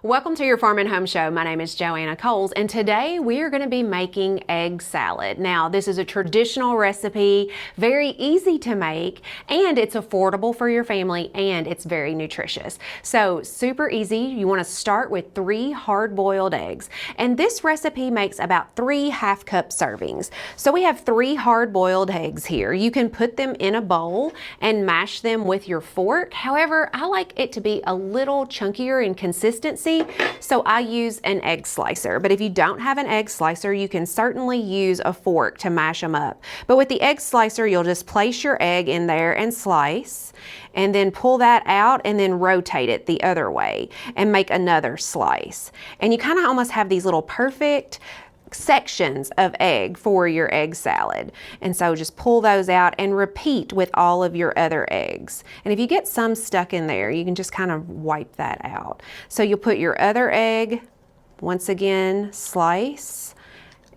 Welcome to your Farm and Home Show. My name is Joanna Coles, and today we are going to be making egg salad. Now, this is a traditional recipe, very easy to make, and it's affordable for your family, and it's very nutritious. So, super easy. You want to start with 3 hard-boiled eggs, and this recipe makes about 3 half-cup servings. So, we have 3 hard-boiled eggs here. You can put them in a bowl and mash them with your fork. However, I like it to be a little chunkier in consistency, so I use an egg slicer. But if you don't have an egg slicer, you can certainly use a fork to mash them up. But with the egg slicer, you'll just place your egg in there and slice, and then pull that out and then rotate it the other way and make another slice. And you kind of almost have these little perfect sections of egg for your egg salad. And so just pull those out and repeat with all of your other eggs. And if you get some stuck in there, you can just kind of wipe that out. So you'll put your other egg, once again, slice,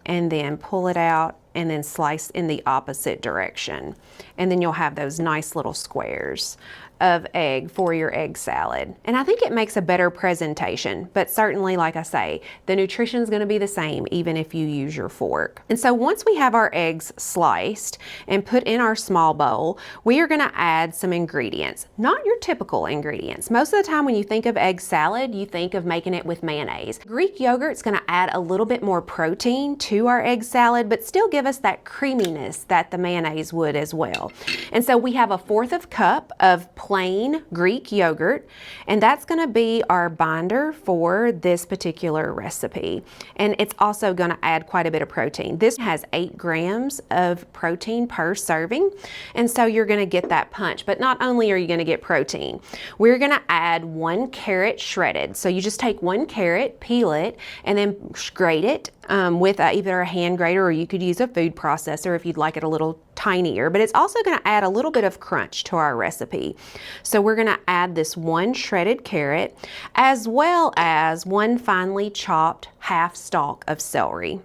and then pull it out and then slice in the opposite direction. And then you'll have those nice little squares of egg for your egg salad. And I think it makes a better presentation, but certainly, like I say, the nutrition is going to be the same even if you use your fork. And so once we have our eggs sliced and put in our small bowl, we are going to add some ingredients, not your typical ingredients. Most of the time when you think of egg salad, you think of making it with mayonnaise. Greek yogurt is going to add a little bit more protein to our egg salad, but still give us that creaminess that the mayonnaise would as well. And so we have a 1/4 cup of plain Greek yogurt, and that's going to be our binder for this particular recipe. And it's also going to add quite a bit of protein. This has 8 grams of protein per serving, and so you're going to get that punch. But not only are you going to get protein, we're going to add 1 carrot shredded. So you just take 1 carrot, peel it, and then grate it with either a hand grater, or you could use a food processor if you'd like it a little tinier. But it's also going to add a little bit of crunch to our recipe. So we're going to add this 1 shredded carrot, as well as 1 finely chopped half stalk of celery.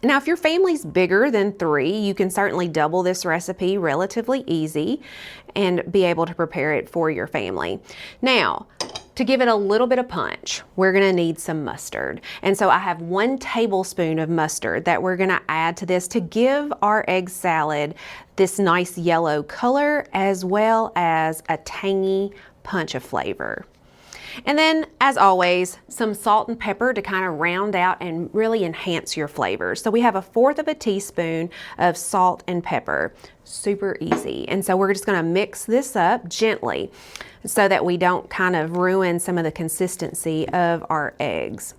Now, if your family's bigger than 3, you can certainly double this recipe relatively easy and be able to prepare it for your family. Now, to give it a little bit of punch, we're gonna need some mustard. And so I have 1 tablespoon of mustard that we're gonna add to this to give our egg salad this nice yellow color, as well as a tangy punch of flavor. And then, as always, some salt and pepper to kind of round out and really enhance your flavors. So we have a 1/4 teaspoon of salt and pepper. Super easy. And so we're just going to mix this up gently so that we don't kind of ruin some of the consistency of our eggs.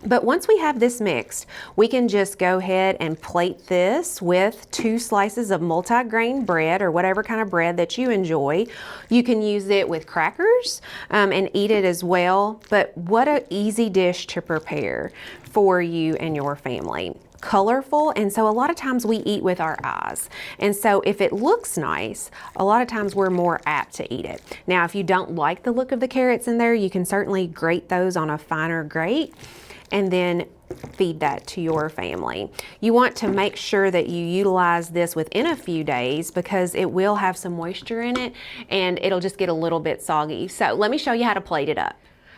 But once we have this mixed, we can just go ahead and plate this with 2 slices of multi-grain bread, or whatever kind of bread that you enjoy. You can use it with crackers and eat it as well. But what an easy dish to prepare for you and your family. Colorful, and so a lot of times we eat with our eyes. And so if it looks nice, a lot of times we're more apt to eat it. Now, if you don't like the look of the carrots in there, you can certainly grate those on a finer grate and then feed that to your family. You want to make sure that you utilize this within a few days, because it will have some moisture in it and it'll just get a little bit soggy. So let me show you how to plate it up.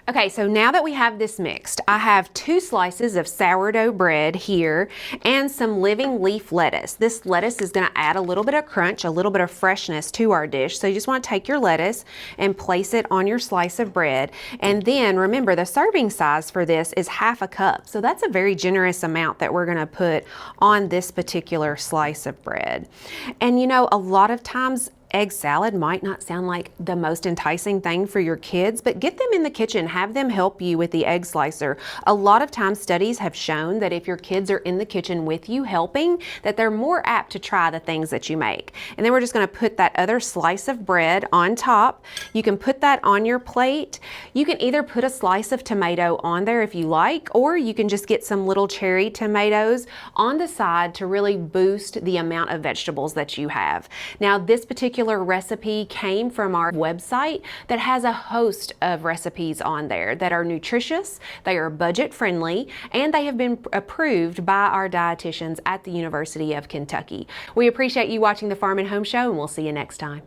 Okay, so now that we have this mixed, I have 2 slices of sourdough bread here and some living leaf lettuce. This lettuce is going to add a little bit of crunch, a little bit of freshness to our dish. So you just want to take your lettuce and place it on your slice of bread. And then remember, the serving size for this is 1/2 cup. So that's a very generous amount that we're going to put on this particular slice of bread. And you know, a lot of times egg salad might not sound like the most enticing thing for your kids, but get them in the kitchen, have them help you with the egg slicer. A lot of times studies have shown that if your kids are in the kitchen with you helping, that they're more apt to try the things that you make. And then we're just gonna put that other slice of bread on top. You can put that on your plate. You can either put a slice of tomato on there if you like, or you can just get some little cherry tomatoes on the side to really boost the amount of vegetables that you have. Now, this particular recipe came from our website that has a host of recipes on there that are nutritious, they are budget friendly, and they have been approved by our dietitians at the University of Kentucky. We appreciate you watching the Farm and Home Show, and we'll see you next time.